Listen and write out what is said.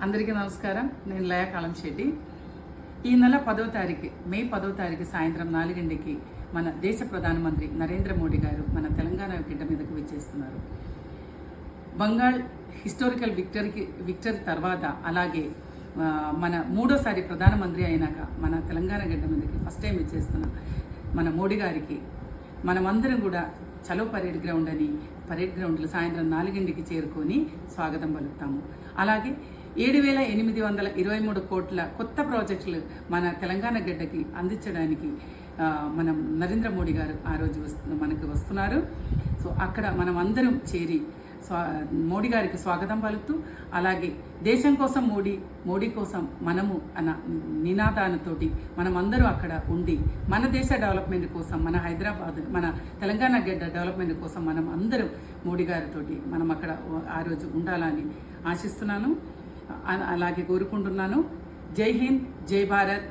అందరికీ నమస్కారం. నేను లయ కాలంశెట్టి. ఈ నెల 10వ తారీఖు మే 10వ తారీఖు సాయంత్రం 4 గంటలకి మన దేశ ప్రధానమంత్రి నరేంద్ర మోడీ గారు మన తెలంగాణ గడ్డ మీదకు విచ్చేస్తున్నారు. బంగాల్ హిస్టారికల్ విక్టరీ తర్వాత అలాగే మన మూడోసారి ప్రధానమంత్రి అయినాక మన తెలంగాణ గడ్డ మీదకి ఫస్ట్ టైం విచ్చేస్తున్న మన మోడీ గారికి మనమందరం కూడా చలో పరేడ్ గ్రౌండ్ అని పరేడ్ గ్రౌండ్లో సాయంత్రం 4 గంటలకి చేరుకొని స్వాగతం పలుకుతాము. అలాగే 7,823 కోట్ల కొత్త ప్రాజెక్టులు మన తెలంగాణ గడ్డకి అందించడానికి మనం నరేంద్ర మోడీ గారు ఆ రోజు మనకు వస్తున్నారు. సో అక్కడ మనం అందరం చేరి మోడీ గారికి స్వాగతం పలుకుతూ అలాగే దేశం కోసం మోడీ కోసం మనము అన్న నినాదాలతోటి మనం అందరూ అక్కడ ఉండి మన దేశ డెవలప్మెంట్ కోసం మన హైదరాబాద్ మన తెలంగాణ గడ్డ డెవలప్మెంట్ కోసం మనం అందరం మోడీ గారితో మనం అక్కడ ఆ రోజు ఉండాలని ఆశిస్తున్నాను, అలాగే కోరుకుంటున్నాను. జై హింద్, జై భారత్.